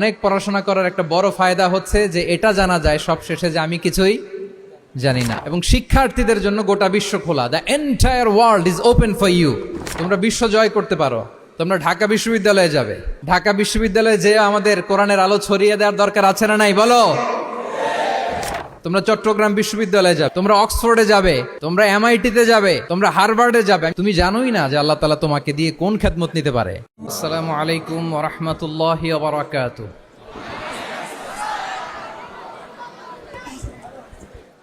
অনেক পড়াশোনা করার একটা বড় ফায়দা হচ্ছে যে এটা জানা যায় সব শেষে যে আমি কিছুই জানি না। এবং শিক্ষার্থীদের জন্য গোটা বিশ্ব খোলা, the entire world is open for you. তোমরা বিশ্ব জয় করতে পারো। তোমরা ঢাকা বিশ্ববিদ্যালয়ে যাবে, ঢাকা বিশ্ববিদ্যালয়ে যে আমাদের কোরআনের আলো ছড়িয়ে দেওয়ার দরকার আছে না নাই বলো? তোমরা চট্টগ্রাম বিশ্ববিদ্যালয়ে যাবে, তোমরা অক্সফোর্ডে যাবে, তোমরা এমআইটিতে যাবে, তোমরা হার্ভার্ডে যাবে। তুমি জানোই না যে আল্লাহ তাআলা তোমাকে দিয়ে কোন খেদমত নিতে পারে। আসসালামু আলাইকুম ওয়া রাহমাতুল্লাহি ওয়া বারাকাতুহু।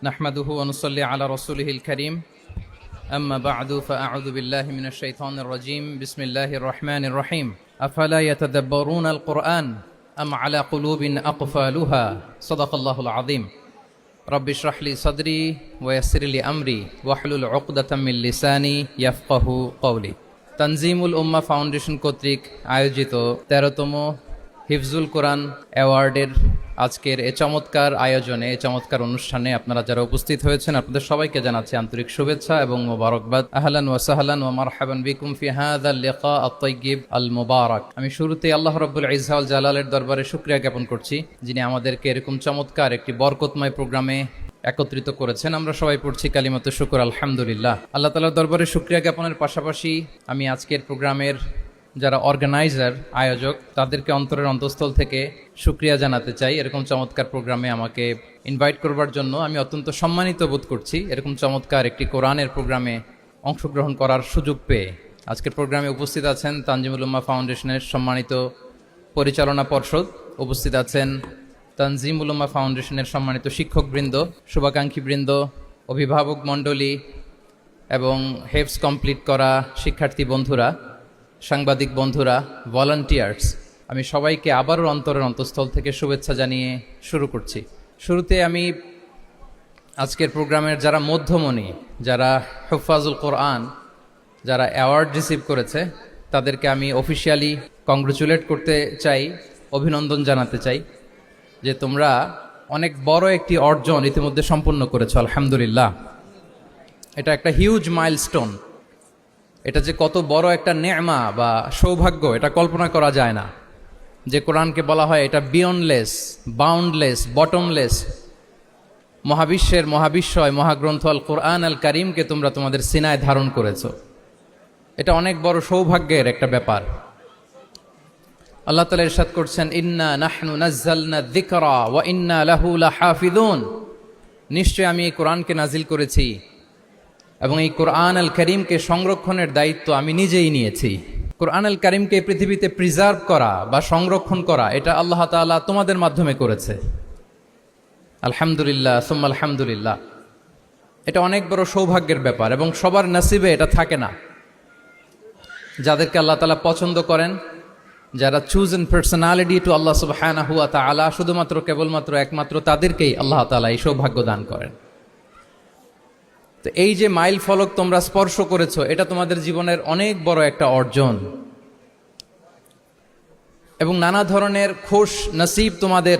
নাহমাদুহু ওয়া নুসাল্লি আলা রাসূলিহিল কারীম। আম্মা বা'দু ফাআউযু বিল্লাহি মিনাশ শাইতানির রাজীম। বিসমিল্লাহির রহমানির রহিম। আফালা ইয়াতাদাব্বারুনাল কুরআন আম আলা কুলুবিন আকফালুহা। সাদাকাল্লাহুল আযীম। রব্বি ইশরাহ লি সাদরি ওয়া ইয়াসসির লি আমরি ওয়াহলুল উকদাতাম মিন লিসানি ইয়াফকাহু কওলি। তানজিমুল উম্মাহ ফাউন্ডেশন কর্তৃক আয়োজিত 13তম হিফজুল কোরআন অ্যাওয়ার্ডের আজকের এই চমৎকার আয়োজনে, এই চমৎকার অনুষ্ঠানে আপনারা যারা উপস্থিত হয়েছেন আপনাদের সবাইকে জানাচ্ছি আন্তরিক শুভেচ্ছা এবং মোবারকবাদ। আহলান ওয়া সাহলান ওয়া মারহাবান বিকুম ফি হাযাল লিকা আত-তাইয়্যিব আল মুবারাক। আমি শুরুতেই আল্লাহ রাব্বুল ইজ্জা ওয়াল জালালের দরবারে শুকরিয়া জ্ঞাপন করছি, যিনি আমাদেরকে এরকম চমৎকার একটি বরকতময় প্রোগ্রামে একত্রিত করেছেন। আমরা সবাই পড়ছি কালিমাতুশ শুকর আলহামদুলিল্লাহ। আল্লাহ তাআলার দরবারে শুকরিয়া জ্ঞাপনের পাশাপাশি আমি আজকের প্রোগ্রামের যারা অর্গানাইজার, আয়োজক, তাদেরকে অন্তরের অন্তঃস্থল থেকে শুকরিয়া জানাতে চাই। এরকম চমৎকার প্রোগ্রামে আমাকে ইনভাইট করবার জন্য আমি অত্যন্ত সম্মানিত বোধ করছি। এরকম চমৎকার একটি কোরআনের প্রোগ্রামে অংশগ্রহণ করার সুযোগ পেয়ে আজকের প্রোগ্রামে উপস্থিত আছেন তানজিমুল উম্মাহ ফাউন্ডেশনের সম্মানিত পরিচালনা পর্ষদ, উপস্থিত আছেন তানজিমুল উম্মাহ ফাউন্ডেশনের সম্মানিত শিক্ষকবৃন্দ, শুভাকাঙ্ক্ষীবৃন্দ, অভিভাবক মণ্ডলী এবং হেফজ কমপ্লিট করা শিক্ষার্থী বন্ধুরা, সাংবাদিক বন্ধুরা, ভলান্টিয়ার্স, আমি সবাইকে আবারও অন্তরের অন্তঃস্থল থেকে শুভেচ্ছা জানিয়ে শুরু করছি। শুরুতে আমি আজকের প্রোগ্রামের যারা মধ্যমণি, যারা হুফাজুল কোরআন, যারা অ্যাওয়ার্ড রিসিভ করেছে তাদেরকে আমি অফিসিয়ালি কংগ্রেচুলেট করতে চাই, অভিনন্দন জানাতে চাই যে তোমরা অনেক বড় একটি অর্জন ইতিমধ্যে সম্পন্ন করেছো, আলহামদুলিল্লাহ। এটা একটা হিউজ মাইলস্টোন। এটা যে কত বড় একটা নেয়মা বা সৌভাগ্য এটা কল্পনা করা যায় না। যে কোরআনকে বলা হয় এটা বিয়ন্ডলেস, বাউন্ডলেস, বটমলেস, মহাবিশ্বের মহাবিশ্বয় মহাগ্রন্থ আল কোরআন আল কারিমকে তোমরা তোমাদের সিনায় ধারণ করেছো। এটা অনেক বড় সৌভাগ্যের একটা ব্যাপার। আল্লাহ তাআলা ইরশাদ করছেন, ইন্না নাহনু নাযালনা যিকরা ওয়া ইন্না লাহু লাহাফিযুন। নিশ্চয় আমি এই কোরআনকে নাজিল করেছি এবং এই কোরআন আল কারীমকে সংরক্ষণের দায়িত্ব আমি নিজেই নিয়েছি। কোরআন আল কারীমকে পৃথিবীতে প্রিজার্ভ করা বা সংরক্ষণ করা এটা আল্লাহ তাআলা তোমাদের মাধ্যমে করেছে। আলহামদুলিল্লাহ সুম্মা আলহামদুলিল্লাহ। এটা অনেক বড় সৌভাগ্যের ব্যাপার এবং সবার নসিবে এটা থাকে না। যাদেরকে আল্লাহ তাআলা পছন্দ করেন, যারা চুজেন পার্সোনালিটি টু আল্লাহ সুবহানাহু ওয়া তাআলা, শুধুমাত্র কেবলমাত্র একমাত্র তাদেরকেই আল্লাহ তাআলা এই সৌভাগ্য দান করেন। তো এই যে মাইল ফলক তোমরা স্পর্শ করেছো, এটা তোমাদের জীবনের অনেক বড় একটা অর্জন এবং নানা ধরনের খুশ নসিব তোমাদের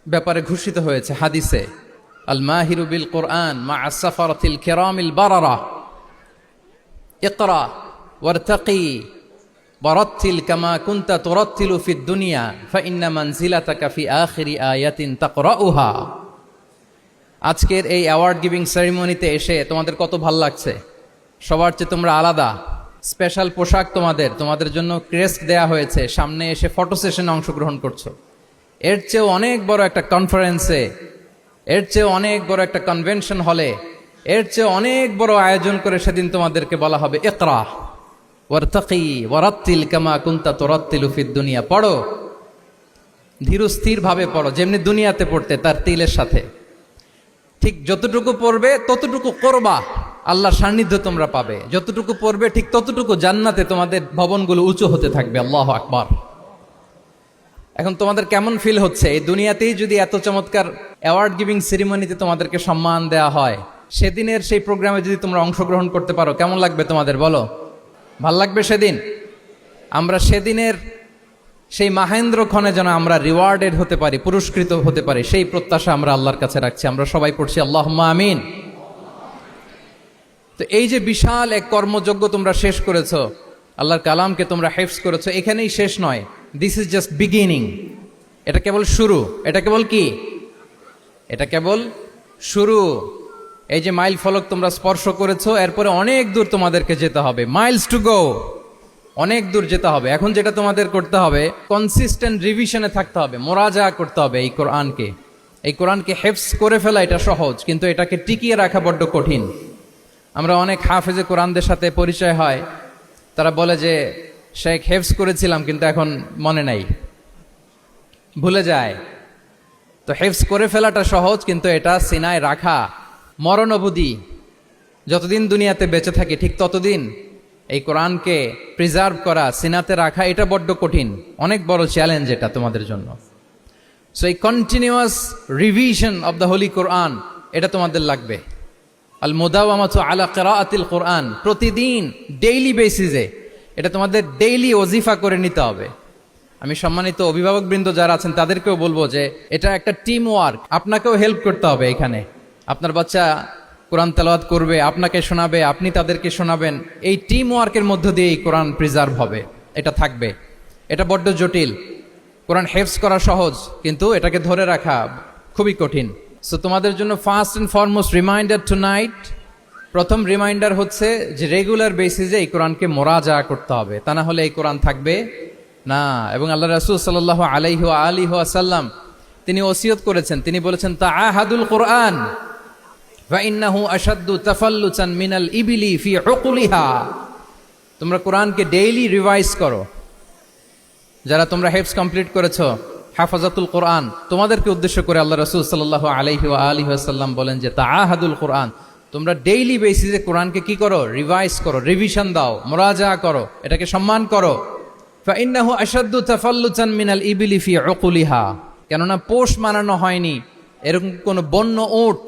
ব্যাপারে ঘোষিত হয়েছে হাদিসে। আল মাহিরু বিল কোরআন মা আসসাফারাতিল কিরামিল বারারা ইকরা ওয়ারতাকি ওয়ারাত্তিল কামা কুনতা তুরাত্তিলু ফিদ দুনিয়া ফাইন্না মানজিলাতাকা ফি আখিরি আয়াতিন তাকরাউহা। আজকের এই অ্যাওয়ার্ড গিভিং সেরিমনিতে এসে তোমাদের কত ভাল লাগছে। সবার চেয়ে তোমরা আলাদা, স্পেশাল পোশাক তোমাদের জন্য ক্রেস্ট দেয়া হয়েছে, সামনে এসে ফটো সেশনে অংশগ্রহণ করছো। এর চেয়েও অনেক বড় একটা কনফারেন্সে, এর চেয়েও অনেক বড় একটা কনভেনশন হলে, এর চেয়ে অনেক বড় আয়োজন করে সেদিন তোমাদেরকে বলা হবে ইকরা ওয়ারতাকি ওয়ারাত্তিল কামা কুনতা তুরাত্তিলু ফিদ দুনিয়া। পড়ো, ধীর স্থির ভাবে পড়ো, যেমনি দুনিয়াতে পড়তে তার তিলের সাথে। ঠিক যতটুকু পড়বে ততটুকু করবা, আল্লাহর সান্নিধ্য তোমরা পাবে। যতটুকু পড়বে ঠিক ততটুকু জান্নাতে তোমাদের ভবনগুলো উঁচু হতে থাকবে। আল্লাহু আকবার। এখন তোমাদের কেমন ফিল হচ্ছে? এই দুনিয়াতেই যদি এত চমৎকার অ্যাওয়ার্ড গিভিং সেরিমনিতে তোমাদেরকে সম্মান দেয়া হয়, সেদিনের সেই প্রোগ্রামে যদি তোমরা অংশগ্রহণ করতে পারো কেমন লাগবে তোমাদের বলো? ভাল লাগবে সেদিন? আমরা সেদিনের সেই মাহেন্দ্র ক্ষণে যেন আমরা রিওয়ার্ডেড হতে পারি, পুরস্কৃত হতে পারি, সেই প্রত্যাশা আমরা আল্লাহর কাছে রাখছি। আমরা সবাই পড়ছি আল্লাহুম্মা আমিন। তো এই যে বিশাল এক কর্মযজ্ঞ তোমরা শেষ করেছো, আল্লাহর কালামকে তোমরা হেফজ করেছো, এখানেই শেষ নয়। This is just beginning. এটা কেবল শুরু। এটা কেবল কি? এটা কেবল শুরু। এই যে মাইল ফলক তোমরা স্পর্শ করেছো, এরপরে অনেক দূর তোমাদেরকে যেতে হবে, মাইলস টু গো, অনেক দূর যেতে হবে। এখন যেটা তোমাদের করতে হবে, কনসিস্টেন্ট রিভিশনে থাকতে হবে, মোরাজা করতে হবে এই কোরআনকে। এই কোরআনকে হেফজ করে ফেলা এটা সহজ, কিন্তু এটাকে টিকিয়ে রাখা বড্ড কঠিন। আমরা অনেক হাফেজে কোরআনদের সাথে পরিচয় হয়, তারা বলে যে শেখ হেফজ করেছিলাম কিন্তু এখন মনে নাই, ভুলে যায়। তো হেফজ করে ফেলাটা সহজ, কিন্তু এটা সিনায় রাখা মরণ অবধি, যতদিন দুনিয়াতে বেঁচে থাকি ঠিক ততদিন এই কোরআনকে প্রিজার্ভ করা, সিনাতে রাখা, এটা বড্ড কঠিন, অনেক বড় চ্যালেঞ্জ এটা তোমাদের জন্য। সো এই continuous revision of the holy Quran, এটা তোমাদের লাগবে। আল মুদাওয়ামাতু আলা কিরাআতিল কোরআন, প্রতিদিন ডেইলি বেসিসে এটা তোমাদের ডেইলি ওজিফা করে নিতে হবে। আমি সম্মানিত অভিভাবকবৃন্দ যারা আছেন তাদেরকেও বলবো যে এটা একটা টিম ওয়ার্ক, আপনাকেও হেল্প করতে হবে এখানে। আপনার বাচ্চা কোরআন তেলাওয়াত করবে, আপনাকে শোনাবে, আপনি তাদেরকে শোনাবেন। এই টিম ওয়ার্কের মধ্য দিয়ে এই কোরআন প্রিজার্ভ হবে, এটা থাকবে। এটা বড্ড জটিল। কোরআন হেফজ করা সহজ, কিন্তু এটাকে ধরে রাখা খুবই কঠিন। সো তোমাদের জন্য first and foremost reminder tonight, প্রথম রিমাইন্ডার হচ্ছে যে রেগুলার বেসিসে এই কোরআনকে মোরাজা করতে হবে, তা না হলে এই কোরআন থাকবে না। এবং আল্লাহ রাসূল সাল্লাল্লাহু আলাইহি ওয়া আলিহি ওয়াসাল্লাম তিনি ওসিয়ত করেছেন, তিনি বলেছেন তাআহাদুল কোরআন ফা ইন্নাহু আশাদ্দু তাফাল্লুচান মিনাল ইবিলি ফি উকুলিহা। তোমরা কোরআনকে ডেইলি রিভাইজ করো। যারা তোমরা হেফজ কমপ্লিট করেছো, হাফাজাতুল কোরআন, তোমাদেরকে উদ্দেশ্য করে আল্লাহ রাসূল সাল্লাল্লাহু আলাইহি ওয়া আলিহি ওয়াসাল্লাম বলেন যে তাআহাদুল কোরআন, তোমরা ডেইলি বেসিসে কোরআনকে কি করো? রিভাইজ করো, রিভিশন দাও, মোরাজা করো, এটাকে সম্মান করো। ফা ইন্নাহু আশাদ্দু তাফাল্লুচান মিনাল ইবিলি ফি উকুলিহা, কেননা পোষ মানানো হয়নি এরকম কোন বন্য উট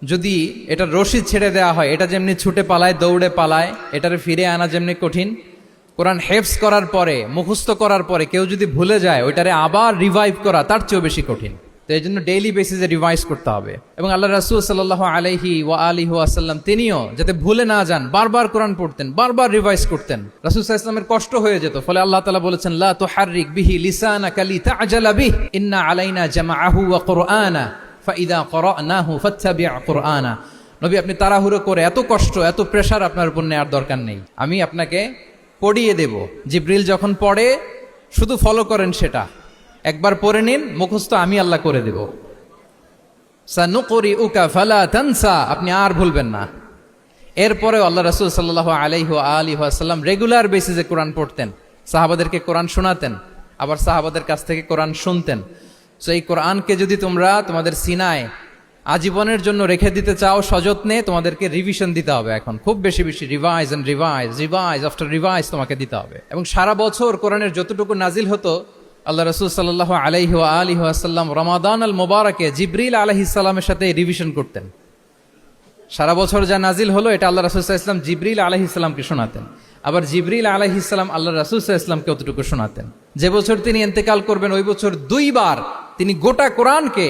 যদি এটা রশি ছেড়ে দেওয়া হয়, এটা যেমনি ছুটে পালায়, দৌড়ে পালায়, এটারে ফিরে আনা যেমনি কঠিন, কোরআন হেফজ করার পরে, মুখস্থ করার পরে কেউ যদি ভুলে যায়, ওইটারে আবার রিভাইভ করা তার চেয়েও বেশি কঠিন। তো এই জন্য ডেইলি বেসিসে রিভাইজ করতে হবে। এবং আল্লাহ রাসূল সাল্লাল্লাহু আলাইহি ওয়া আলিহি ওয়াসাল্লাম তিনিও যাতে ভুলে না যান, বারবার কোরআন পড়তেন, বারবার রিভাইজ করতেন। রাসূল সাল্লাল্লাহু আলাইহি ওয়াসাল্লামের কষ্ট হয়ে যেত, ফলে আল্লাহ তাআলা বলেছেন লা তুহাররিক বিহি লিসানাকা লিতা'জালা বিহি ইন্না আলাইনা জামাআহু ওয়া কুরআনা ফাইদা ক্বরানাহু ফাত্তাবি' কুরআনা। নবী, আপনি তাড়াহুড়ো করে, এত কষ্ট, এত প্রেশার আপনার উপর নেওয়ার দরকার নেই, আমি আপনাকে পড়িয়ে দেব। জিবরিল যখন পড়ে শুধু ফলো করেন, সেটা একবার পড়ে নিন, মুখস্থ আমি আল্লাহ করে দেব। সানুকরিউকা ফালা তানসা, আপনি আর ভুলবেন না। এরপরে আল্লাহ রাসূল সাল্লাল্লাহু আলাইহি ওয়া আলিহি ওয়াসাল্লাম রেগুলার বেসিসে কোরআন পড়তেন, সাহাবাদেরকে কোরআন শোনাতেন, আবার সাহাবাদের কাছ থেকে কোরআন শুনতেন। সো এই কোরআনকে যদি তোমরা তোমাদের সিনায় আজীবনের জন্য রেখে দিতে চাও সযত্নে, তোমাদেরকে রিভিশন দিতে হবে। এখন খুব বেশি বেশি revise and revise, revise after revise তোমাকে দিতে হবে। এবং সারা বছর কোরআনের যতটুকু নাজিল হতো, আল্লাহ রাসূল সাল্লাল্লাহু আলাইহি ওয়া আলিহি ওয়াসাল্লাম রমাদান আল মুবারাকে জিবরিল আলাইহিস সালামের সাথে রিভিশন করতেন। সারা বছর যা নাজিল হলো, এটা আল্লাহ রাসূল সাল্লাল্লাহু আলাইহি ওয়াসাল্লাম জিবরিল আলাইহিস সালামকে শোনাতেন, আবার জিবরিল আলাইহিস সালাম আল্লাহ রাসূল সাল্লাল্লাহু আলাইহি ওয়াসাল্লামকে অতটুকু শোনাতেন। যে বছর তিনি ইন্তেকাল করবেন, ওই বছর দুইবার তিনি গোটা কোরআনকে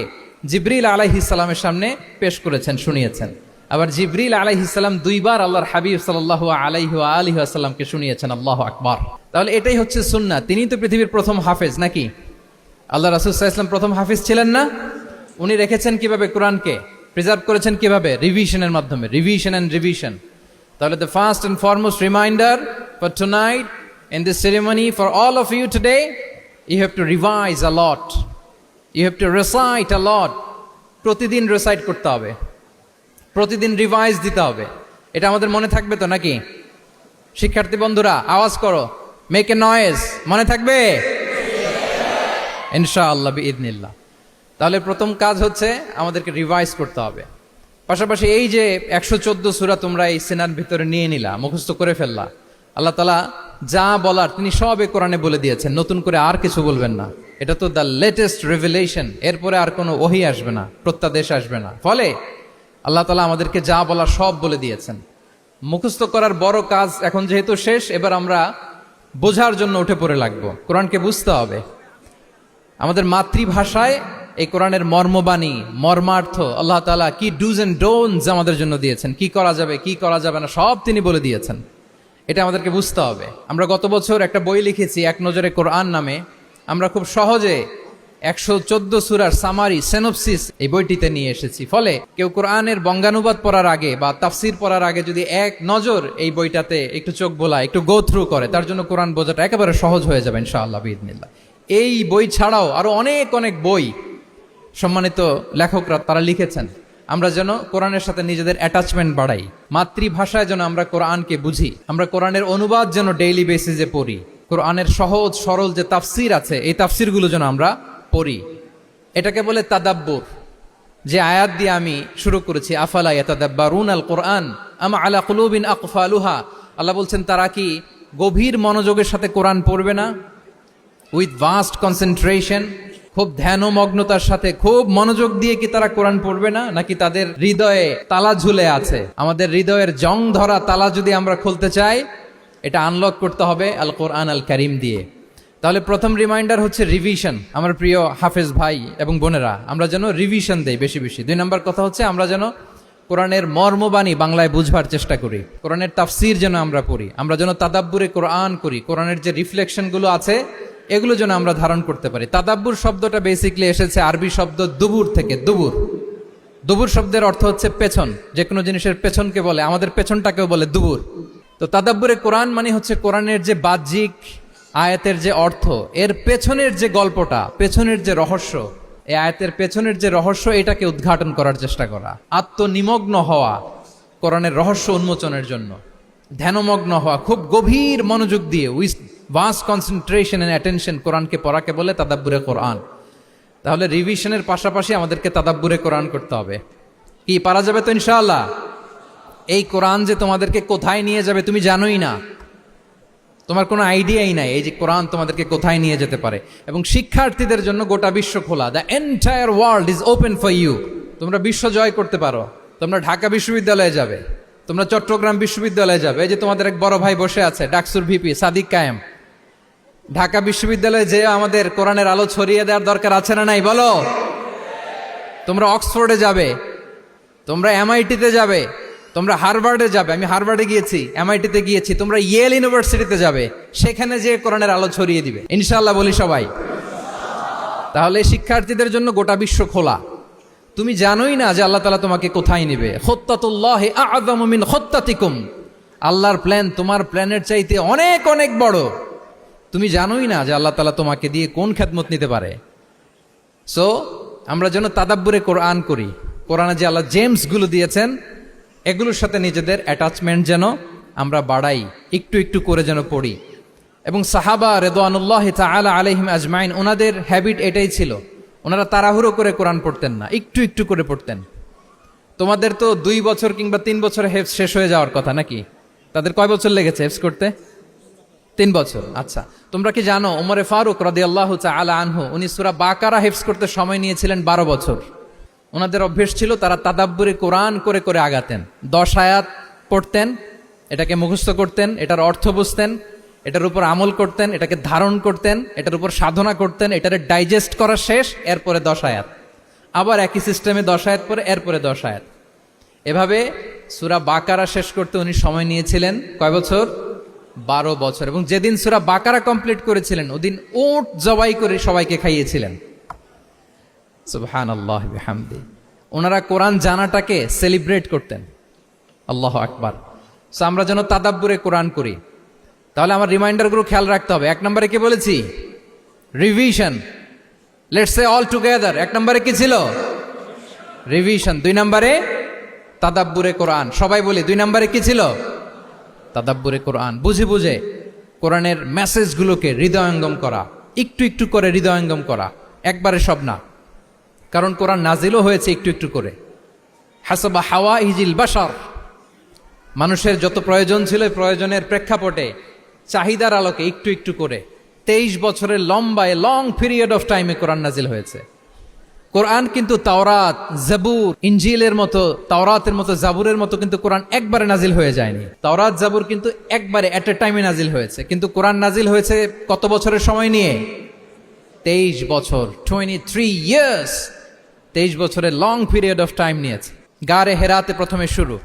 জিবরিল আলাইহিস সালামের সামনে পেশ করেছেন, শুনিয়েছেন। আবার জিবরিল আলাইহিস সালাম দুইবার আল্লাহর হাবিব সাল্লাল্লাহু আলাইহি ওয়া আলিহি ওয়াসাল্লামকে শুনিয়েছেন। আল্লাহু আকবার। তাহলে এটাই হচ্ছে সুন্নাহ। তিনি তো পৃথিবীর প্রথম হাফেজ নাকি? আল্লাহ রাসূল সাল্লাল্লাহু আলাইহি ওয়াসাল্লাম প্রথম হাফেজ ছিলেন না? উনি রেখেছেন কিভাবে কোরআনকে? প্রিজার্ভ করেছেন কিভাবে? রিভিশনের মাধ্যমে, রিভিশন এন্ড রিভিশন। তাহলে the first and foremost reminder for tonight in this ceremony for all of you today, you have to revise a lot, you have to recite a lot. প্রতিদিন recite করতে হবে, প্রতিদিন revise দিতে হবে। এটা আমাদের মনে থাকবে তো নাকি? শিক্ষার্থী বন্ধুরা আওয়াজ করো, মেক এ নয়েজ, মনে থাকবে ইনশাআল্লাহ বিইذنিল্লাহ। তাহলে প্রথম কাজ হচ্ছে আমাদেরকে রিভাইজ করতে হবে। পাশাপাশি এই যে 114 সূরা তোমরা এই সিনার ভিতরে নিয়ে নিলা, মুখস্থ করে ফেললা, আল্লাহ তাআলা যা বলার তিনি সব এই কোরআনে বলে দিয়েছেন, নতুন করে আর কিছু বলবেন না। এটা তো দ্য লেটেস্ট রেভেলেশন, এরপরে আর কোনো ওহী আসবে না, প্রত্যাদেশ আসবে না। ফলে আল্লাহ তাআলা আমাদেরকে যা বলার সব বলে দিয়েছেন। মুখস্থ করার বড় কাজ এখন যেহেতু শেষ, এবার আমরা বোঝার জন্য উঠে পড়ে লাগবো। কোরআনকে বুঝতে হবে আমাদের মাতৃভাষায়। এই কোরআনের মর্মবাণী, মর্মার্থ, আল্লাহ তাআলা কি ডুজ এন্ড ডোন্টস আমাদের জন্য দিয়েছেন, কি করা যাবে কি করা যাবে না, সব তিনি বলে দিয়েছেন। এটা আমাদেরকে বুঝতে হবে। আমরা গত বছর একটা বই লিখেছি এক নজরে কোরআন নামে, আমরা খুব সহজে 114 সূরার সামারি সিনপসিস এই বইটিতে নিয়ে এসেছি। ফলে কেউ কোরআনের বঙ্গানুবাদ পড়ার আগে বা তাফসির পড়ার আগে যদি এক নজর এই বইটাতে একটু চোখ বোলা একটু গো থ্রু করে, তার জন্য কোরআন বোঝাটা একেবারে সহজ হয়ে যাবে ইনশাআল্লাহ বিইذنিল্লাহ। এই বই ছাড়াও আরো অনেক অনেক বই সম্মানিত লেখকরা তারা লিখেছেন। আমরা যেন কোরআনের সাথে নিজেদের অ্যাটাচমেন্ট বাড়াই, মাতৃভাষায় যেন আমরা কোরআনকে বুঝি, আমরা কোরআনের অনুবাদ যেন ডেইলি বেসিসে পড়ি, কোরআনের সহজ সরল যে তাফসির আছে এই তাফসিরগুলো যেন আমরা পড়ি। এটাকে বলে তাদাব্বুর। যে আয়াত দিয়ে আমি শুরু করেছি, আফালা ইয়াতাদাব্বারুনাল কোরআন আম আলা কুলুবিন আকফালুহা, আল্লাহ বলছেন তারা কি গভীর মনোযোগের সাথে কোরআন পড়বে না, উইথ ভাস্ট কনসেন্ট্রেশন, খুব ধ্যানমগ্নতার সাথে খুব মনোযোগ দিয়ে কি তারা কোরআন পড়বে না, নাকি তাদের হৃদয়ে তালা ঝুলে আছে? আমাদের হৃদয়ের জং ধরা তালা যদি আমরা খুলতে চাই, এটা আনলক করতে হবে আল কোরআন আল কারীম দিয়ে। তাহলে প্রথম রিমাইন্ডার হচ্ছে রিভিশন। আমার প্রিয় হাফেজ ভাই এবং বোনেরা, আমরা যেন রিভিশন দেই বেশি বেশি। 2 নম্বর কথা হচ্ছে আমরা যেন কোরআনের মর্মবাণী বাংলায় বুঝবার চেষ্টা করি, কোরআনের তাফসির যেন আমরা পড়ি, আমরা যেন তাদাব্বুরে কোরআন করি, কোরআনের যে রিফ্লেকশনগুলো আছে এগুলো যেন আমরা ধারণ করতে পারি। তাদাব্বুর শব্দটা বেসিক্যালি এসেছে আরবি শব্দ দুবুর থেকে। দুবুর, দুবুর শব্দের অর্থ হচ্ছে পেছন, যে কোনো জিনিসের পেছনকে বলে, আমাদের পেছনটাকেও বলে দুবুর। তো তাদাব্বুরে কোরআন মানে হচ্ছে কোরআনের যে বাহ্যিক আয়াতের যে অর্থ, এর পেছনের যে গল্পটা, পেছনের যে রহস্য, এই আয়াতের পেছনের যে রহস্য, এটাকে উদ্ঘাটন করার চেষ্টা করা, আত্মনিমগ্ন হওয়া কোরআনের রহস্য উন্মোচনের জন্য, ধ্যানমগ্ন হওয়া, খুব গভীর মনোযোগ দিয়ে with vast concentration and attention কোরআনকে পড়াকে বলে তাদাব্বুরে কোরআন। তাহলে রিভিশনের পাশাপাশি আমাদেরকে তাদাব্বুরে কোরআন করতে হবে। কি পারা যাবে তো ইনশাআল্লাহ? এই কোরআন যে তোমাদেরকে কোথায় নিয়ে যাবে তুমি জানোই না, তোমার কোনো আইডিয়াই নাই এই যে কোরআন তোমাদেরকে কোথায় নিয়ে যেতে পারে। এবং শিক্ষার্থীদের জন্য গোটা বিশ্ব খোলা, the entire world is open for you. তোমরা বিশ্ব জয় করতে পারো, তোমরা ঢাকা বিশ্ববিদ্যালয়ে যাবে, তোমরা চট্টগ্রাম বিশ্ববিদ্যালয়ে যাবে। এই যে তোমাদের এক বড় ভাই বসে আছে ডাকসুর ভিপি সাদিক কায়েম, ঢাকা বিশ্ববিদ্যালয়ে যে আমাদের কোরআনের আলো ছড়িয়ে দেওয়ার দরকার আছে না নাই বলো? তোমরা অক্সফোর্ডে যাবে, তোমরা এমআইটিতে যাবে, তোমরা হার্ভার্ডে যাবে, আমি হার্ভার্ডে গিয়েছি, এমআইটিতে গিয়েছি, তোমরা ইয়েল ইউনিভার্সিটিতে যাবে, সেখানে যে কোরআনের আলো ছড়িয়ে দিবে ইনশাআল্লাহ বলি সবাই। তাহলে শিক্ষার্থীদের জন্য গোটা বিশ্ব খোলা। তুমি জানোই না যে আল্লাহ তাআলা তোমাকে কোথায় নিবে। খুত্তাতুল্লাহি আ'যামু মিন খুত্তাতিকুম, আল্লাহর প্ল্যান তোমার প্ল্যানের চাইতে অনেক অনেক বড়। তুমি জানোই না যে আল্লাহ তাআলা তোমাকে দিয়ে কোন খেদমত নিতে পারে। সো আমরা যেন তাদাব্বুরে কোরআন করি, কোরআনে যে আল্লাহ জেমসগুলো দিয়েছেন এগুলোর সাথে নিজেদের অ্যাটাচমেন্ট যেন আমরা বাড়াই, একটু একটু করে যেন পড়ি। এবং সাহাবা রিদওয়ানুল্লাহি তাআলা আলাইহিম আজমাইন, ওনাদের হ্যাবিট এটাই ছিল, ওনারা তাড়াহুড়ো করে কোরআন পড়তেন না, একটু একটু করে পড়তেন। তোমাদের তো 2 বছর কিংবা 3 বছরে হেফজ শেষ হয়ে যাওয়ার কথা নাকি? তাদের কয় বছর লেগেছে হেফজ করতে? 3 বছর। আচ্ছা, তোমরা কি জানো ওমরে ফারুক রাদিয়াল্লাহু তাআলা আনহু উনি সূরা বাকারা হেফজ করতে সময় নিয়েছিলেন 12 বছর। ওনাদের অভ্যেস ছিল তারা তাদাব্বুরে কোরআন করে করে আগাতেন। 10 আয়াত পড়তেন, এটাকে মুখস্থ করতেন, এটার অর্থ বুঝতেন, এটার উপর আমল করতেন, এটাকে ধারণ করতেন, এটার উপর সাধনা করতেন, এটারে ডাইজেস্ট করা শেষ, এরপরে 10 আয়াত, আবার একই সিস্টেমে 10 আয়াত পরে এরপরে 10 আয়াত। এভাবে সূরা বাকারা শেষ করতে উনি সময় নিয়েছিলেন কয় বছর? 12 বছর। এবং যেদিন সূরা বাকারা কমপ্লিট করেছিলেন ওদিন উট জবাই করে সবাইকে খাইয়েছিলেন। সুবহানাল্লাহি ওয়া বিহামদি। ওনারা কোরআন জানাটাকে সেলিব্রেট করতেন। আল্লাহু আকবার। সো আমরা যেন তাদাব্বুরে কোরআন করি। তাহলে আমার রিমাইন্ডারগুলো খেয়াল রাখতে হবে। 1 নম্বরে কি বলেছি? Revision. Let's say all together. 1 নম্বরে কি ছিল? রিভিশন। 2 নম্বরে তাদাব্বুরে কোরআন। সবাই বলি 2 নম্বরে কি ছিল? তাদাব্বুরে কোরআন। বুঝে বুঝে কোরআনের মেসেজগুলোকে হৃদয়ঙ্গম করা, একটু একটু করে হৃদয়ঙ্গম করা, একবারে সব না। কারণ কোরআন নাজিলও হয়েছে একটু একটু করে। হাসাবা হাওয়াইজিল বাশার, মানুষের যত প্রয়োজন ছিল প্রয়োজনের প্রেক্ষাপটে চাহিদার আলোকে একটু একটু করে 23 বছরের লম্বায় লং পিরিয়ড অফ টাইমে কোরআন নাজিল হয়েছে। কোরআন কিন্তু তাওরাত, জাবুর, ইনজিলের মতো, তাওরাতের মতো, জাবুরের মতো কিন্তু কোরআন একবারে নাজিল হয়ে যায়নি। তাওরাত, জাবুর কিন্তু একবারে এট এ টাইমে নাজিল হয়েছে, কিন্তু কোরআন নাজিল হয়েছে কত বছরের সময় নিয়ে? 23 বছর, 23 ইয়ার্স। 23 বছরের লং পিরিয়ড অফ টাইম নিয়েছে। গারে হেরাতে প্রথমে শুরু,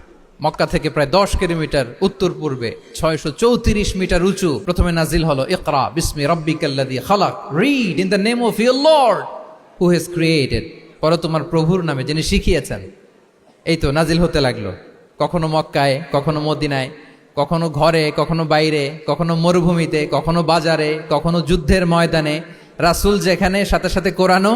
মক্কা থেকে প্রায় 10 কিলোমিটার উত্তর পূর্বে 634 মিটার উঁচু প্রথমে নাজিল হলো ইকরা বিসমি রাব্বিকাল্লাযী খালাক, read in the name of your lord who has created, পরে তোমার প্রভুর নামে যিনি শিখিয়েছেন। এই তো নাজিল হতে লাগলো, কখনো মক্কায়, কখনো মদিনায়, কখনো ঘরে, কখনো বাইরে, কখনো মরুভূমিতে, কখনো বাজারে, কখনো যুদ্ধের ময়দানে। রাসূল যেখানে, সাথে সাথে কোরআনও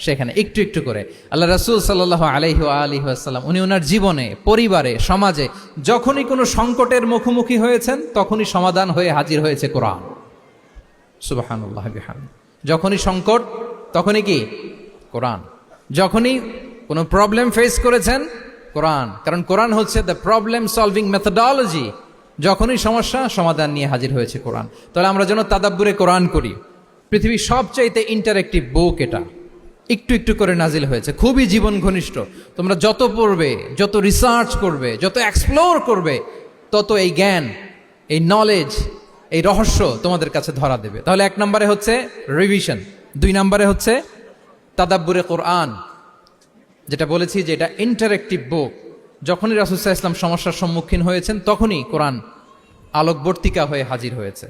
সেখানে, একটু একটু করে। আল্লাহ রাসূল সাল্লাল্লাহু আলাইহি ওয়া আলিহি ওয়াসাল্লাম উনি ওনার জীবনে, পরিবারে, সমাজে যখনই কোনো সংকটের মুখোমুখি হয়েছেন তখনই সমাধান হয়ে হাজির হয়েছে কোরআন। সুবহানাল্লাহ বিহামদিহি। যখনই সংকট তখনই কি কোরআন, যখনই কোনো প্রবলেম ফেস করেছেন কোরআন, কারণ কোরআন হচ্ছে দ্য প্রবলেম সলভিং মেথোডোলজি। যখনই সমস্যা সমাধান নিয়ে হাজির হয়েছে কোরআন। তাহলে আমরা যেন তাদাব্বুরে কোরআন করি। পৃথিবীর সবচাইতে ইন্টারেক্টিভ বুক এটা, একটু একটু করে নাজিল হয়েছে, খুবই জীবন ঘনিষ্ঠ। তোমরা যত পড়বে, যত রিসার্চ করবে, যত এক্সপ্লোর করবে, তত এই জ্ঞান, এই নলেজ, এই রহস্য তোমাদের কাছে ধরা দেবে। তাহলে 1 নম্বরে হচ্ছে রিভিশন, 2 নম্বরে হচ্ছে তাদাব্বুরে কোরআন, যেটা বলেছি যে এটা ইন্টারেক্টিভ বুক। যখনই রাসূল সাল্লাল্লাহু আলাইহি ওয়াসাল্লাম সমস্যার সম্মুখীন হয়েছেন তখনই কোরআন আলোকবর্তিকা হয়ে হাজির হয়েছে।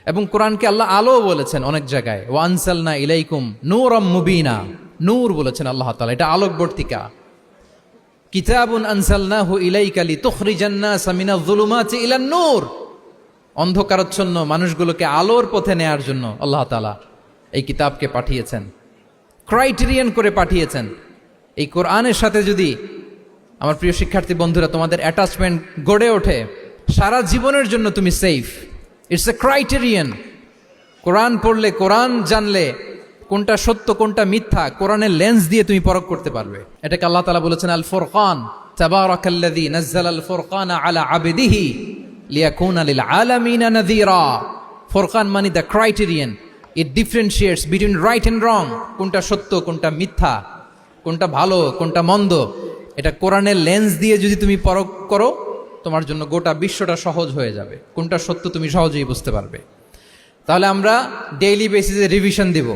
এবং কোরআনকে আল্লাহ আলো বলেছেন অনেক জায়গায়, ওয়া আনসালনা ইলাইকুম নূরাম মুবিনা, নূর বলেছেন আল্লাহ তাআলা, এটা আলোকবর্তিকা। কিতাবুন আনসালনাহু ইলাইকা লিতুখরিজান নাসা মিনাজ যুলুমাতি ইলান নূর, অন্ধকারাচ্ছন্ন মানুষগুলোকে আলোর পথে নেয়ার জন্য আল্লাহ তাআলা এই কিতাবকে পাঠিয়েছেন, ক্রাইটেরিয়ান করে পাঠিয়েছেন। এই কোরআনের সাথে যদি আমার প্রিয় শিক্ষার্থী বন্ধুরা তোমাদের অ্যাটাচমেন্ট গড়ে ওঠে, সারা জীবনের জন্য তুমি সেফ। It's a criterion. কোরআন পড়লে, কোরআন জানলে কোনটা সত্য কোনটা মিথ্যা কোরআনের লেন্স দিয়ে তুমি পরখ করতে পারবে। এটাকে আল্লাহ তাআলা বলেছেন আল ফুরকান, তাবারাকাল্লাযী নাযালাল ফুরকানা আলা আবদিহি লিয়াকুনা লিল আলামিনা নাযীরা। ফুরকান মানে the criterion, it differentiates between right and wrong, কোনটা সত্য কোনটা মিথ্যা, কোনটা ভালো কোনটা মন্দ। এটা কোরআনের লেন্স দিয়ে যদি তুমি পরখ করো, তোমার জন্য গোটা বিশ্বটা সহজ হয়ে যাবে, কোনটা সত্য তুমি সহজেই বুঝতে পারবে। তাহলে আমরা ডেইলি বেসিসে রিভিশন দিব,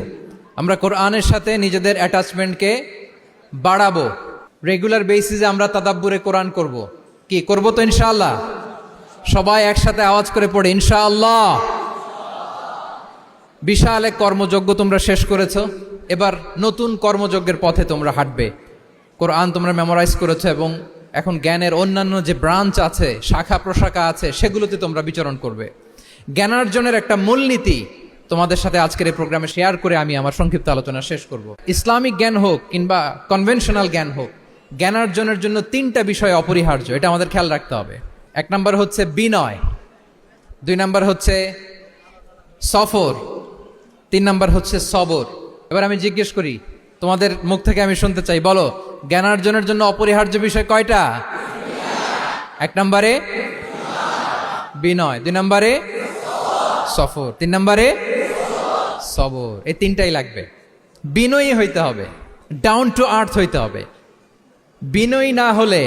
আমরা কোরআনের সাথে নিজেদের অ্যাটাচমেন্টকে বাড়াবো। রেগুলার বেসিসে আমরা তাদাব্বুরে কোরআন করব। কি করব তো ইনশাআল্লাহ? সবাই একসাথে আওয়াজ করে পড়ে ইনশাআল্লাহ। বিশাল এক কর্মযজ্ঞ তোমরা শেষ করেছো, এবার নতুন কর্মযজ্ঞের পথে তোমরা হাঁটবে। কোরআন তোমরা মেমোরাইজ করেছো এবং এখন জ্ঞানের অন্যান্য যে ব্রাঞ্চ আছে, শাখা প্রশাখা আছে, সেগুলোতে তোমরা বিচরণ করবে। জ্ঞানার্জনের একটা মূলনীতি তোমাদের সাথে আজকের এই প্রোগ্রামে শেয়ার করে আমি আমার সংক্ষিপ্ত আলোচনা শেষ করব। ইসলামিক জ্ঞান হোক কিংবা কনভেনশনাল জ্ঞান হোক, জ্ঞানার্জনের জন্য 3টা বিষয় অপরিহার্য, এটা আমাদের খেয়াল রাখতে হবে। 1 নম্বর হচ্ছে বিনয়, 2 নম্বর হচ্ছে সফর, 3 নম্বর হচ্ছে সবর। এবার আমি জিজ্ঞেস করি, তোমাদের মুখ থেকে আমি শুনতে চাই, বলো জ্ঞানার্জনের জন্য অপরিহার্য বিষয় কয়টা? 1 নম্বরে বিনয়, 2 নম্বরে সফর, 3 নম্বরে সবর। এই 3টাই লাগবে। বিনয়ী হইতে হবে, ডাউন টু আর্থ হইতে হবে। বিনয়ী না হলে,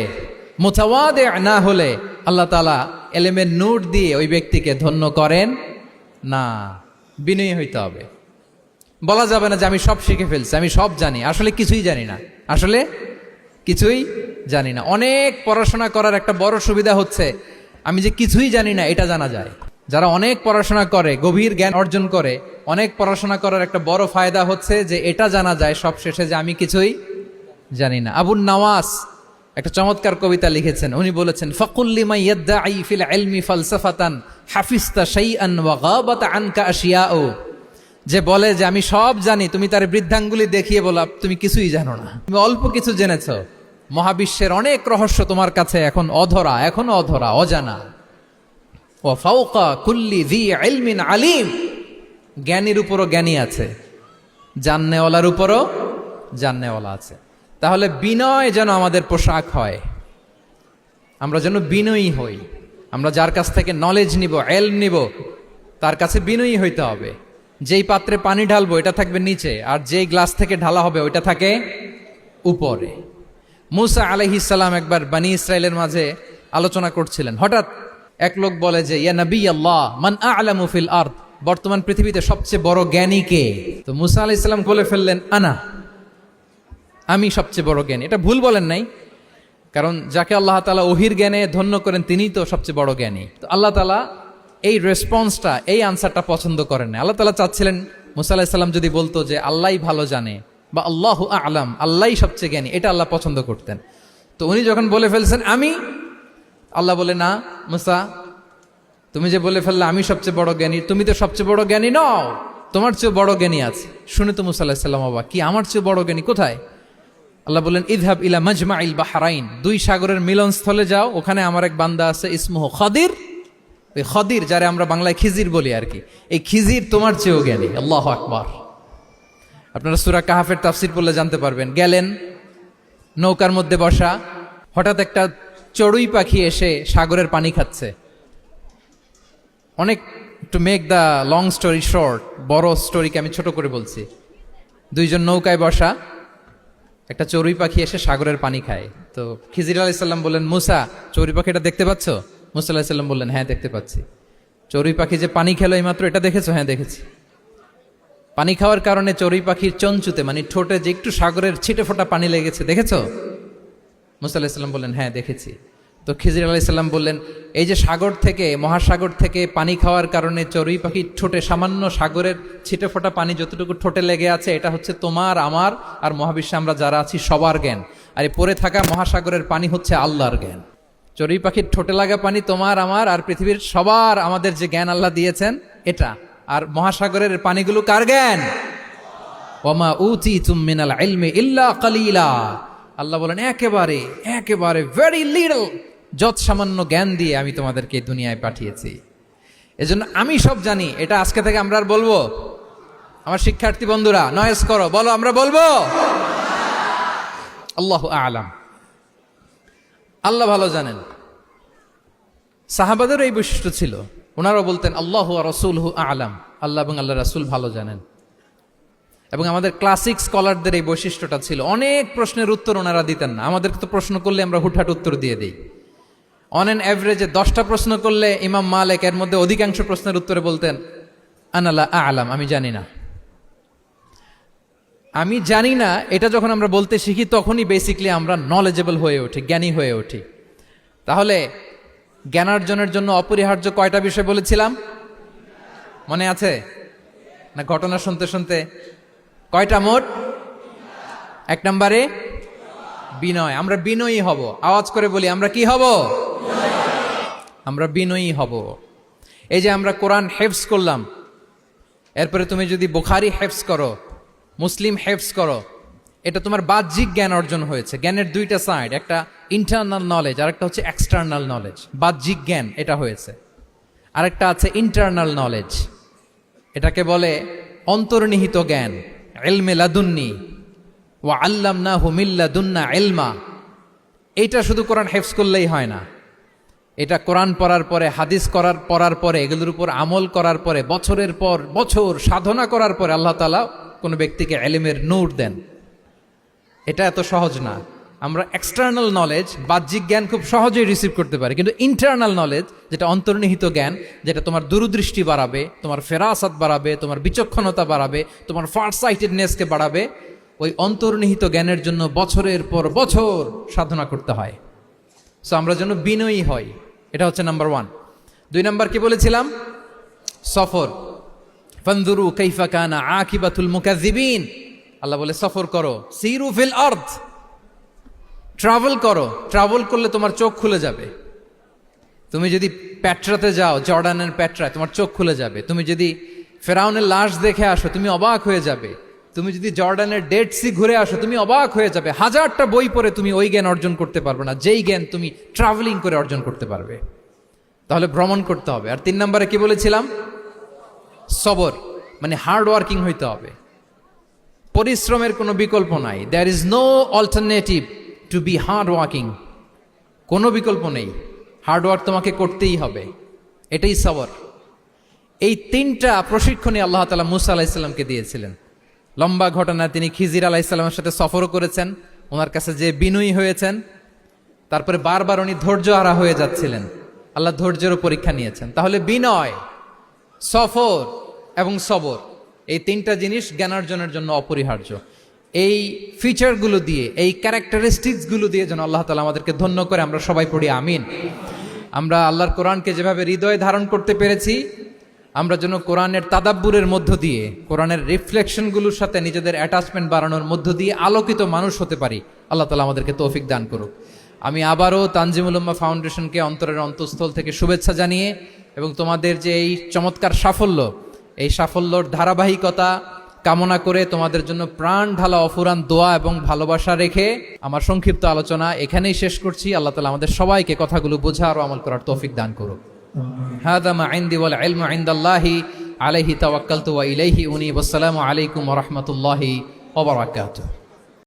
মুতাওয়াদি না হলে আল্লাহ তাআলা এলেমের নূর দিয়ে ওই ব্যক্তিকে ধন্য করেন না। বিনয়ী হইতে হবে। বলা যাবে না যে আমি সব শিখে ফেলছি, আমি সব জানি, আসলে কিছুই জানি না, আসলে কিছুই জানি না। অনেক পড়াশোনা করার একটা বড় সুবিধা হচ্ছে আমি যে কিছুই জানি না এটা জানা যায়। যারা অনেক পড়াশোনা করে, গভীর জ্ঞান অর্জন করে, অনেক পড়াশোনা করার একটা বড় ফায়দা হচ্ছে যে এটা জানা যায় সব শেষে যে আমি কিছুই জানি না। আবুন নাওয়াস একটা চমৎকার কবিতা লিখেছেন, উনি বলেছেন ফাকুল লিমান ইয়াদঈ ফিল ইলমি ফালসাফাতান হাফিজতা শাইআন ওয়া গাবাত আনকা আশিয়াউ। যে বলে যে আমি সব জানি, তুমি তার বৃদ্ধাঙ্গুলি দেখিয়ে বলা তুমি কিছুই জানো না, তুমি অল্প কিছু জেনেছো। মহাবিশ্বের অনেক রহস্য তোমার কাছে এখন অধরা, এখনো অধরা, অজানা। ওয়া ফাওকা কুল্লি যী ইলমিন আলিম, জ্ঞানীর উপরও জ্ঞানী আছে, জাননেওয়ালার উপরও জাননেওয়ালা আছে। তাহলে বিনয় যেন আমাদের পোশাক হয়, আমরা যেন বিনয়ী হই। আমরা যার কাছ থেকে নলেজ নিব, ইলম নিব, তার কাছে বিনয়ী হইতে হবে। যেই পাত্রে পানি ঢালবো এটা থাকবে নিচে, আর যেই গ্লাস থেকে ঢালা হবে ওইটা থাকে উপরে। মুসা আলাইহিস সালাম একবার বনি ইসরাইলের মাঝে আলোচনা করছিলেন, হঠাৎ এক লোক বলে যে ইয়া নবী আল্লাহ মান আ'লামু ফিল আরদ, বর্তমান পৃথিবীতে সবচেয়ে বড় জ্ঞানী কে? তো মুসা আলাইহিস সালাম বলে ফেললেন আনা, আমি সবচেয়ে বড় জ্ঞানী। এটা ভুল বলেন নাই, কারণ যাকে আল্লাহ তাআলা ওহির জ্ঞানে ধন্য করেন তিনিই তো সবচেয়ে বড় জ্ঞানী। তো আল্লাহ তাআলা এই রেসপন্সটা, এই আনসারটা পছন্দ করেন না। আল্লাহ তাআলা চাচ্ছিলেন মুসা আলাইহিস সালাম যদি বলতো যে আল্লাহই ভালো জানে বা আল্লাহু আ'লাম, আল্লাহই সবচেয়ে জ্ঞানী, এটা আল্লাহ পছন্দ করতেন। তো উনি যখন বলে ফেলছেন আমি, আল্লাহ বলে না মুসা, তুমি যে বলে ফেললে আমি সবচেয়ে বড় জ্ঞানী, তুমি তো সবচেয়ে বড় জ্ঞানী নও, তোমার চেয়ে বড় জ্ঞানী আছে। শুনে তো মুসা আলাইহিস সালাম অবাক, কি আমার চেয়ে বড় জ্ঞানী কোথায়? আল্লাহ বললেন ইযহাব ইলা মাজমাইল বাহরাইন, দুই সাগরের মিলনস্থলে যাও, ওখানে আমার এক বান্দা আছে ইসমুহু খাদির। ওই খাদির, যারে আমরা বাংলায় খিজির বলি আর কি, এই খিজির তোমার চেয়েও জ্ঞানী। আল্লাহু আকবার। আপনারা সূরা কাহাফের তাফসীর পড়লে জানতে পারবেন। গেলেন, নৌকার মধ্যে বসা, হঠাৎ একটা চড়ুই পাখি এসে সাগরের পানি খাচ্ছে। অনেক, to make the long story short, বড় স্টোরিকে আমি ছোট করে বলছি। দুইজন নৌকায় বসা, একটা চড়ুই পাখি এসে সাগরের পানি খায়। তো খিজির আলাইহিস সালাম বললেন মুসা, চড়ুই পাখিটা দেখতে পাচ্ছ? মুসা আলাইহিস সালাম বললেন হ্যাঁ দেখতে পাচ্ছি। চড়ুই পাখি যে পানি খেলো এইমাত্র, এটা দেখেছো? হ্যাঁ দেখেছি। পানি খাওয়ার কারণে চড়ুই পাখির চঞ্চুতে মানে ঠোঁটে যে একটু সাগরের ছিটে ফোটা পানি লেগেছে, দেখেছো? মুসা আলাইহিস সালাম বললেন হ্যাঁ দেখেছি। তো খিজির আলাইহিস সালাম বললেন এই যে সাগর থেকে, মহাসাগর থেকে পানি খাওয়ার কারণে চড়ুই পাখির ঠোঁটে সামান্য সাগরের ছিটে ফোটা পানি যতটুকু ঠোঁটে লেগে আছে, এটা হচ্ছে তোমার, আমার আর মহাবিশ্বে আমরা যারা আছি সবার জ্ঞান। আর এই পড়ে থাকা মহাসাগরের পানি হচ্ছে আল্লাহর জ্ঞান। চড়ুই পাখির ঠোঁটে লাগা পানি তোমার, আমার আর পৃথিবীর সবার, আমাদের যে জ্ঞান আল্লাহ দিয়েছেন এটা। আর মহাসাগরের পানিগুলো কার জ্ঞান? ওয়ামা উতিতুম মিনাল ইলমি ইল্লা কালিলা। আল্লাহ বলেন একেবারে একেবারে ভেরি লিটল, যত সামান্য জ্ঞান দিয়ে আমি তোমাদেরকে দুনিয়ায় পাঠিয়েছি। এজন্য আমি সব জানি, এটা আজকে থেকে আমরা আর বলবো? আমার শিক্ষার্থী বন্ধুরা নয়েজ করো, বলো আমরা বলবো আল্লাহু আ'লাম। আল্লাহ ভালো জানেন। সাহাবাদের এই বৈশিষ্ট্য ছিল, ওনারাও বলতেন আল্লাহু ওয়া রাসূলুহু আ'লাম, আল্লাহ এবং আল্লাহ রাসূল ভালো জানেন। এবং আমাদের ক্লাসিক স্কলারদের এই বৈশিষ্ট্যটা ছিল, অনেক প্রশ্নের উত্তর ওনারা দিতেন না। আমাদেরকে তো প্রশ্ন করলে আমরা হুটহাট উত্তর দিয়ে দিই। অন অ্যান অ্যাভারেজে 10টা প্রশ্ন করলে ইমাম মালিক এর মধ্যে অধিকাংশ প্রশ্নের উত্তরে বলতেন আনা লা আ'লাম, আমি জানি না। আমি জানি না এটা যখন আমরা বলতে শিখি, তখনই বেসিকলি আমরা নলেজেবল হয়ে উঠি, জ্ঞানী হয়ে উঠি। তাহলে জ্ঞানার্জনের জন্য অপরিহার্য কয়টা বিষয় বলেছিলাম, মনে আছে না? ঘটনা শুনতে শুনতে কয়টা মোট? 1 নম্বরে বিনয়। আমরা বিনয়ী হব। আওয়াজ করে বলি আমরা কি হব? আমরা বিনয়ী হব। এই যে আমরা কোরআন হেফজ করলাম, এরপরে তুমি যদি বুখারী হেফজ করো, মুসলিম হেফজ করো, এটা তোমার বাহ্যিক জ্ঞান অর্জন হয়েছে। জ্ঞানের দুইটা সাইড, একটা ইন্টারনাল নলেজ আর একটা হচ্ছে এক্সটার্নাল নলেজ। বাহ্যিক জ্ঞান এটা হয়েছে, আরেকটা আছে ইন্টারনাল নলেজ, এটাকে বলে অন্তর্নিহিত জ্ঞান। ইলমে লাদুন্নি ওয়া আল্লামনাহু মিন লাদুন্না ইলমা। এইটা শুধু কোরআন হেফজ করলেই হয় না, এটা কোরআন পড়ার পরে, হাদিস পড়ার পরে, এগুলোর উপর আমল করার পরে, বছরের পর বছর সাধনা করার পরে আল্লাহ তাআলা কোনো ব্যক্তিকে ইলমের নূর দেন। এটা এত সহজ না। আমরা এক্সটার্নাল নলেজ, বাহ্যিক জ্ঞান খুব সহজেই রিসিভ করতে পারি, কিন্তু ইন্টারনাল নলেজ, যেটা অন্তর্নিহিত জ্ঞান, যেটা তোমার দূরদৃষ্টি বাড়াবে, তোমার ফেরাসাত বাড়াবে, তোমার বিচক্ষণতা বাড়াবে, তোমার ফার সাইটেডনেসকে বাড়াবে, ওই অন্তর্নিহিত জ্ঞানের জন্য বছরের পর বছর সাধনা করতে হয়। সো আমরা যেন বিনয়ী হই, এটা হচ্ছে নাম্বার 1। 2 নাম্বার কি বলেছিলাম? সফর। ফানজুরু কাইফা কানা আকিবাতুল মুকাজ্জিবিন। আল্লাহ বলে সফর করো, সিরু ফিল আরদ, ট্রাভেল করো। ট্রাভেল করলে তোমার চোখ খুলে যাবে। তুমি যদি পেট্রাতে যাও, জর্ডানের পেট্রায়, তোমার চোখ খুলে যাবে। তুমি যদি ফেরাউনের লাশ দেখে আসো, তুমি অবাক হয়ে যাবে। তুমি যদি জর্ডানের ডেড সি ঘুরে আসো, তুমি অবাক হয়ে যাবে। 1000টা বই পড়ে তুমি ওই জ্ঞান অর্জন করতে পারবে না, যেই জ্ঞান তুমি ট্রাভেলিং করে অর্জন করতে পারবে। তাহলে ভ্রমণ করতে হবে। আর 3 নম্বরে কি বলেছিলাম? সবর, মানে হার্ড ওয়ার্কিং হইতে হবে। পরিশ্রমের কোনো বিকল্প নাই। There is no alternative to be hard working. কোনো বিকল্প নেই, হার্ড ওয়ার্ক তোমাকে করতেই হবে। এটাই সবর। এই 3টা প্রশিক্ষণই আল্লাহ তাআলা মুসা আলাইহিস সালামকে দিয়েছিলেন। লম্বা ঘটনা, তিনি খিজির আলাইহিস সালামের সাথে সফরও করেছেন, ওনার কাছে যে বিনয়ী হয়েছেন। তারপরে বারবার উনি ধৈর্য হারা হয়ে যাচ্ছিলেন, আল্লাহ ধৈর্যেরও পরীক্ষা নিয়েছেন। তাহলে বিনয়, সফর এবং সবর, এই 3টা জিনিস জ্ঞানার্জনের জন্য অপরিহার্য। এই ফিচারগুলো দিয়ে, এই ক্যারেক্টারিস্টিক্সগুলো দিয়ে যেন আল্লাহ তাআলা আমাদেরকে ধন্য করে। আমরা সবাই পড়ি আমিন। আমরা আল্লাহর কোরআনকে যেভাবে হৃদয়ে ধারণ করতে পেরেছি, আমরা যেন কোরআনের তাদাব্বুরের মধ্য দিয়ে, কোরআনের রিফ্লেকশনগুলোর সাথে নিজেদের অ্যাটাচমেন্ট বাড়ানোর মধ্য দিয়ে আলোকিত মানুষ হতে পারি। আল্লাহ তাআলা আমাদেরকে তৌফিক দান করুক। আমি আবারও তানজিমুল উম্মাহ ফাউন্ডেশনকে অন্তরের অন্তঃস্থল থেকে শুভেচ্ছা জানিয়ে এবং তোমাদের যে এই চমৎকার সাফল্য, এই সাফল্যর ধারাবাহিকতা কামনা করে তোমাদের জন্য প্রাণ ঢালা অফুরান দোয়া এবং ভালোবাসা রেখে আমার সংক্ষিপ্ত আলোচনা এখানেই শেষ করছি। আল্লাহ তাআলা আমাদের সবাইকে কথাগুলো বোঝা আর আমল করার তৌফিক দান করুক। হাদা মা ইনদি ওয়াল ইলমু ইনদাল্লাহি আলাইহি তাওয়াক্কালতু ওয়া ইলাইহি উনীব। আসসালামু আলাইকুম ওয়া রাহমাতুল্লাহি ওয়া বারাকাতুহু।